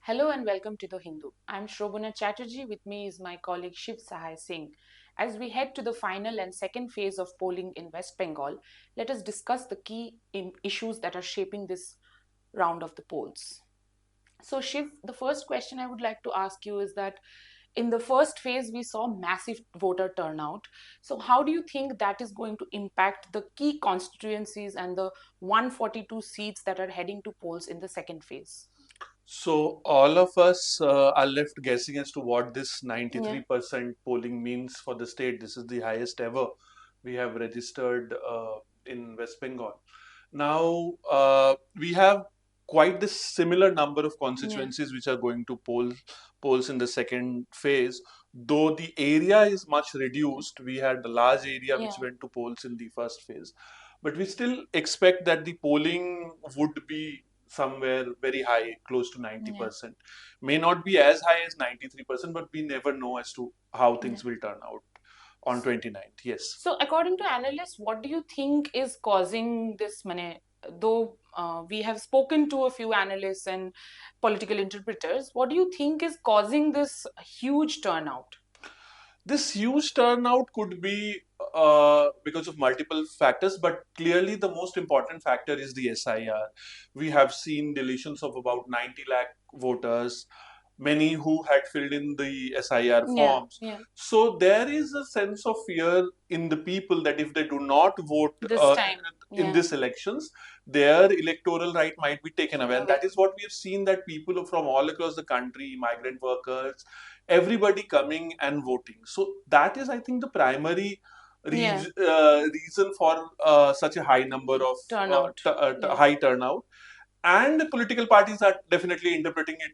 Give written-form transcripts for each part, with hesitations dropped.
Hello and welcome to The Hindu. I'm Shrobana Chatterjee. With me is my colleague Shiv Sahai Singh. As we head to the final and second phase of polling in West Bengal, let us discuss the key issues that are shaping this round of the polls. So, Shiv, the first question I would like to ask you is that in the first phase, we saw massive voter turnout. So, how do you think that is going to impact the key constituencies and the 142 seats that are heading to polls in the second phase? So all of us are left guessing as to what this Yeah. 93% polling means for the state. This is the highest ever we have registered in West Bengal. Now we have quite this similar number of Yeah. constituencies which are going to polls in the second phase. Though the area is much reduced, we had a large area which Yeah. went to polls in the first phase, but we still expect that the polling would be somewhere very high, close to Yeah. 90%. May not be as high as 93%, but we never know as to how Yeah. things will turn out on 29th. Yes. So, according to analysts, what do you think is causing this? Though we have spoken to a few analysts and political interpreters, what do you think is causing this huge turnout? This huge turnout could be because of multiple factors, but clearly the most important factor is the SIR. We have seen deletions of about 90 lakh voters, many who had filled in the SIR Yeah, forms. yeah. So there is a sense of fear in the people that if they do not vote This time, in yeah, these elections, their electoral right might be taken away. And away. that is what we have seen, that people from all across the country, migrant workers, everybody coming and voting. So that is, I think, the primary Yeah, reason for such a high number of turnout. Yeah, high turnout. And the political parties are definitely interpreting it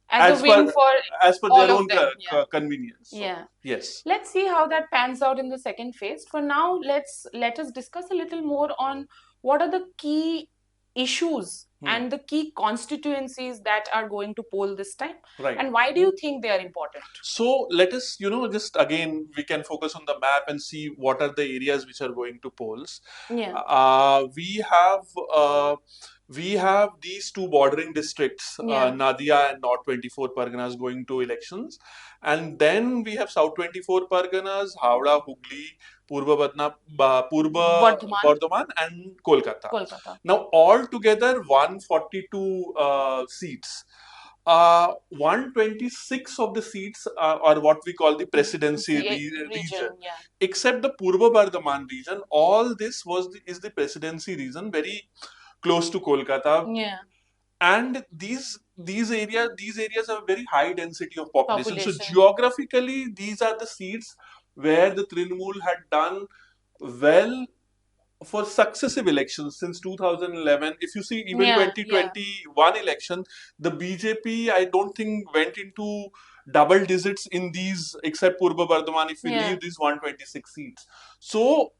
as a as win per for their all of own them. Yeah, convenience. So yeah. yes. Let's see how that pans out in the second phase. For now, let us discuss a little more on what are the key issues Hmm. and the key constituencies that are going to poll this time, Right. and why do you think they are important? So let us, just again, we can focus on the map and see what are the areas which are going to polls. Yeah, Uh, we have uh, we have these two bordering districts, yeah, Nadia and North 24 Parganas, going to elections, and then we have South 24 Parganas, Howrah, Hooghly, Purba Bardhaman, Bardhaman, and Kolkata. Kolkata. Now, all together, 142 seats. 126 of the seats are what we call the presidency region. Region, yeah, Except the Purva Bardhaman region, all this is the presidency region, very close to Kolkata, yeah, and these areas have a very high density of population. So population, geographically, these are the seats where the Trinamool had done well for successive elections since 2011. If you see even yeah, yeah, 2021 election, the BJP, I don't think, went into double digits in these, except Purba Bardhaman, if we yeah. leave these 126 seats. So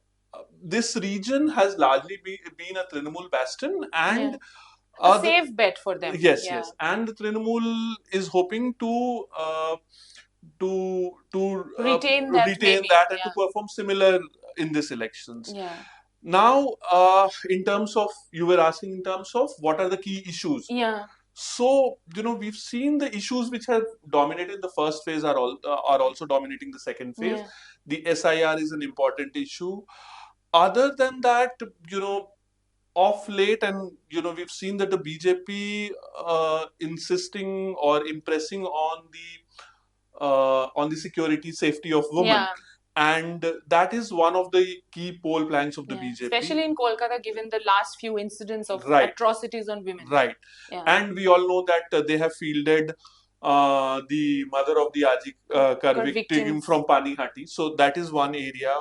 this region has largely been a Trinamool bastion, Yeah, and a the safe bet for them. yes, Yeah, yes, and the Trinamool is hoping to retain that retain maybe. that and to Yeah, perform similar in these elections. yeah, Now, in terms of, you were asking in terms of what are the key issues. yeah, So, we've seen the issues which have dominated the first phase are also dominating the second phase. yeah, The SIR is an important issue. Other than that, you know, of late, and we've seen that the BJP insisting or impressing on the security safety of women, yeah, and that is one of the key poll planks of the yeah. BJP. Especially in Kolkata, given the last few incidents of Right, atrocities on women. right. Yeah, And we all know that they have fielded the mother of the Aji Kar got victim victims. from Panihati. So that is one area.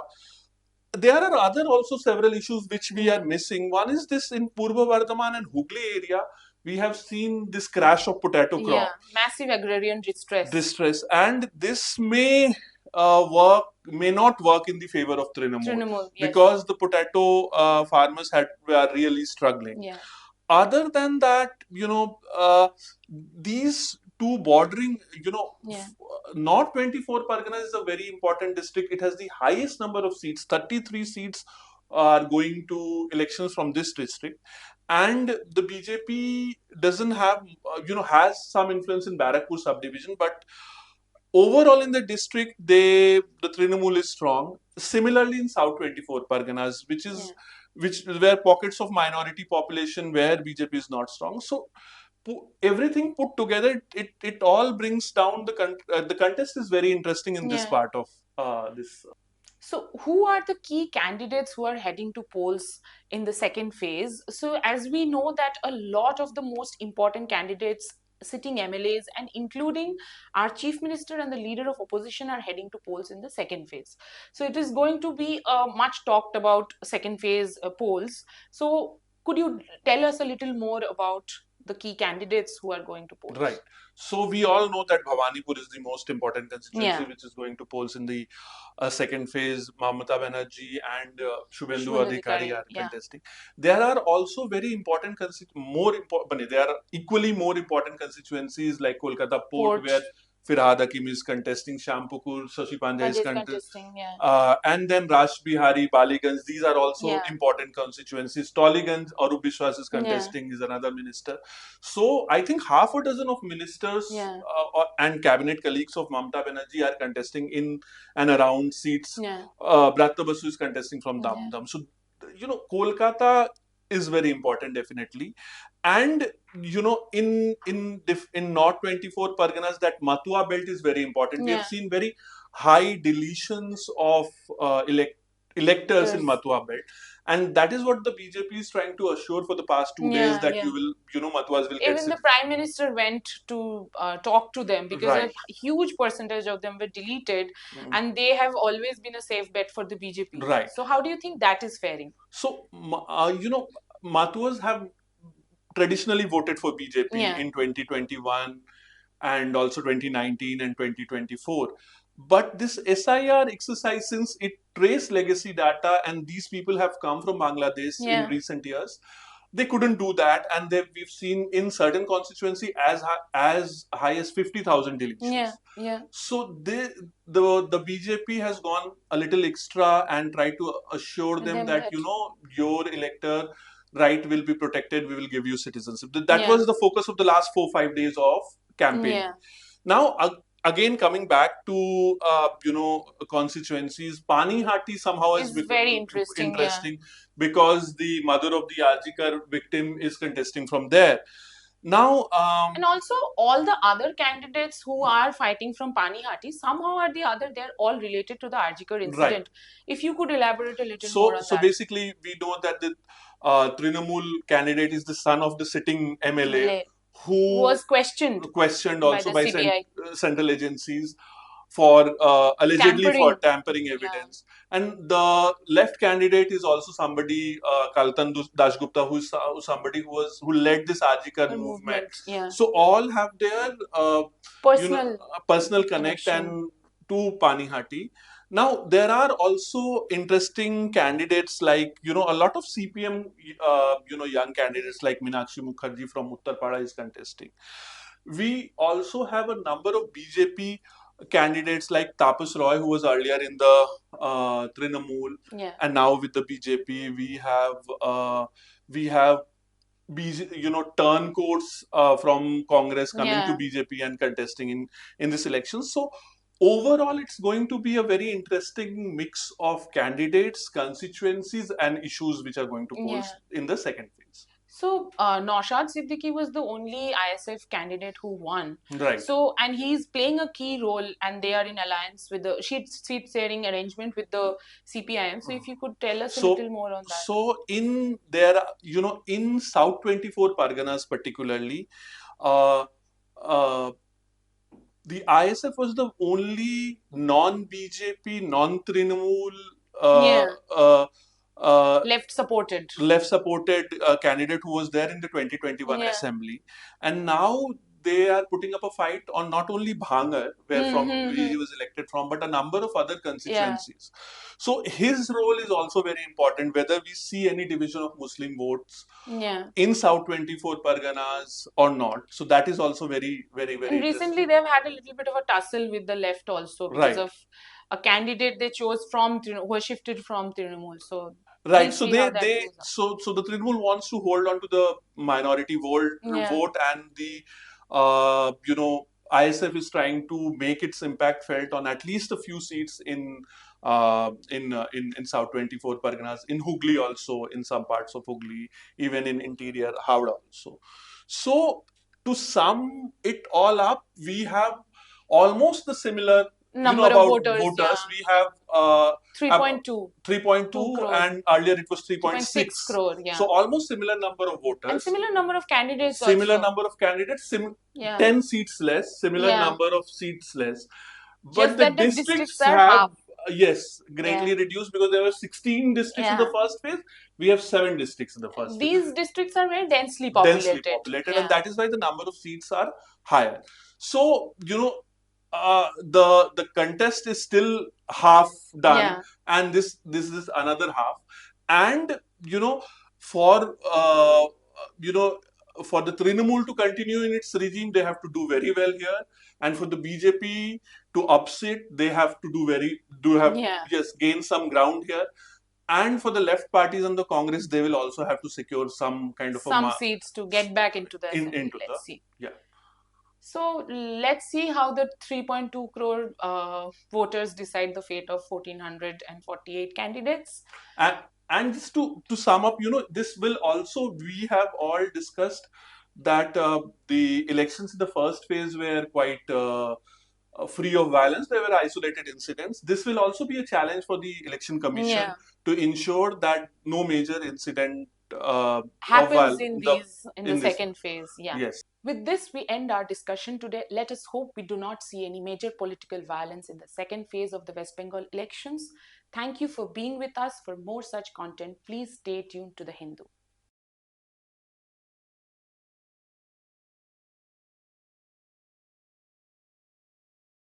There are other also several issues which we are Yeah, missing. One is this: in Purva Bardhaman and Hooghly area, we have seen this crash of potato yeah, crop massive agrarian distress. distress, and this may not work in the favor of Trinamool, Trinamool, yes. because the potato farmers were really struggling. Yeah, Other than that, these two bordering, yeah, North 24 Parganas is a very important district. It has the highest number of seats. 33 seats are going to elections from this district. and the BJP doesn't have, has some influence in Barakpur subdivision, but overall in the district, the Trinamool is strong. Similarly, in South 24 Parganas, Yeah. which where pockets of minority population where BJP is not strong. So everything put together, it all brings down the contest is very interesting in this Yeah. part of this. So, who are the key candidates who are heading to polls in the second phase? So, as we know that a lot of the most important candidates, sitting MLAs, and including our chief minister and the leader of opposition are heading to polls in the second phase. So, it is going to be a much talked about second phase polls. So, could you tell us a little more about the key candidates who are going to Right. polls? So we all know that Bhawanipur is the most important constituency Yeah, which is going to polls in the second phase. Mamata Banerjee and Shubhendu Shubhendu Adhikari Adhikari. are Yeah, contesting. There are also very important, more important, there are equally more important constituencies like Kolkata Port, Port. where Firhad Hakim is contesting, Shampukur, Shashi Pandey is Pandey is contesting. contesting. Yeah, And then Raj Bihari, Baliganj, these are also yeah, important constituencies. Toliganj, Arup Biswas is yeah, contesting, is another minister. So I think half a dozen of ministers yeah, and cabinet colleagues of Mamata Banerjee are contesting in and around seats. yeah, Bratta Basu is contesting from yeah, Dam Dam. So, Kolkata is very important, definitely. And in North 24 Parganas, that Matua belt is very important. We have yeah. seen very high deletions of electors in Actors. Matua belt, and that is what the BJP is trying to assure for the past 2 days, Yeah, that yeah. Matuas will get Even the citizens. prime minister went to talk to them because a Right. huge percentage of them were deleted, Mm. and they have always been a safe bet for the BJP. Right. So, how do you think that is faring? So, Matuas have traditionally voted for BJP Yeah, in 2021 and also 2019 and 2024. But this SIR exercise, since it traced legacy data and these people have come from Bangladesh in yeah, recent years, they couldn't do that, and we've seen in certain constituency as high as 50,000 yeah, deletions. yeah. So the BJP has gone a little extra and tried to assure And them then that that, your elector right will be protected. We will give you citizenship. That yeah, was the focus of the last 4 5 days of campaigning. yeah, Now again coming back to constituencies, Panihati somehow has is very become interesting. Yeah. interesting because the mother of the Arjikar victim is contesting from there. Now, And also, all the other candidates who are fighting from Panihati, somehow or the other, they're all related to the Arjikar right. incident. If you could elaborate a little more So, on so that. basically, we know that the Trinamool candidate is the son of the sitting MLA MLA who was questioned questioned by also the by CBI. central agencies for allegedly for Tampering. tampering Yeah. evidence. And the left candidate is also somebody, Kaltan Dashgupta, who's somebody who led this Ajikar A movement. movement. Yeah. So all have their Personal personal connect connection. and to Panihati. Now there are also interesting candidates like a lot of CPM young candidates like Meenakshi Mukherjee from Uttarpada is contesting. We also have a number of BJP candidates like Tapas Roy, who was earlier in the Trinamool, Yeah. and now with the BJP. We have turncoats from Congress coming to Yeah. BJP and contesting in this election. So overall, it's going to be a very interesting mix of candidates, constituencies, and issues which are going to Yeah. polls in the second phase. So, Naushad Siddiqui was the only ISF candidate who won. Right. So, and he's playing a key role, and they are in alliance with the seat sharing arrangement with the CPIM. So, if you could tell us a little more on that. So in there, in South 24 Parganas particularly, uh, uh, the ISF was the only non-BJP, non-Trinamool, uh, Yeah. uh, Left supported. left supported candidate who was there in the 2021 Yeah. assembly, and now they are putting up a fight on not only Bhangar, where from he was elected from, but a number of other constituencies. So his role is also very important, whether we see any division of Muslim votes Yeah. in South 24 Parganas or not. So that is also very, very, very And recently interesting. they've had a little bit of a tussle with the left also because Right. of a candidate they chose from who was shifted from Trinamool. So Right. Please So see how they that they plays out. so the Trinamool wants to hold on to the minority Yeah. vote, and the ISF is trying to make its impact felt on at least a few seats in South 24 Parganas, in Hooghly also, in some parts of Hooghly, even in interior Howrah also. So to sum it all up, we have almost the similar, Number of about voters, yeah. voters. We have 3.2. 2 3.2, crore. and earlier it was 3.6 3.6. crore, yeah. So almost similar number of And voters, similar number of candidates similar also. number of candidates, Yeah. 10 seats less, similar Yeah. number of seats less. But Just the that the districts districts are have, half. yes, Yeah. greatly reduced, because there were 16 districts in the Yeah. first phase. We have 7 districts in the first phase, These districts are very densely densely populated. populated, and Yeah. that is why the number of seats are higher. So, the contest is still half done, Yeah. and this is another half. And for you know for the Trinamool to continue in its regime, they have to do very well here, and for the BJP to upset, they have to do have Yeah. just gain some ground here. And for the left parties and the Congress, they will also have to secure some kind of a Some seats to get back into the assembly. into the, Let's see. yeah. So let's see how the 3.2 crore voters decide the fate of 1,448 candidates. and and just to sum up, this will also, we have all discussed that the elections in the first phase were quite free of violence. There were isolated incidents. This will also be a challenge for the election commission Yeah. to ensure that no major incident of Happens in the these in the in this. second phase. Yeah. Yes. With this, we end our discussion today. Let us hope we do not see any major political violence in the second phase of the West Bengal elections. Thank you for being with us. For more such content, please stay tuned to The Hindu.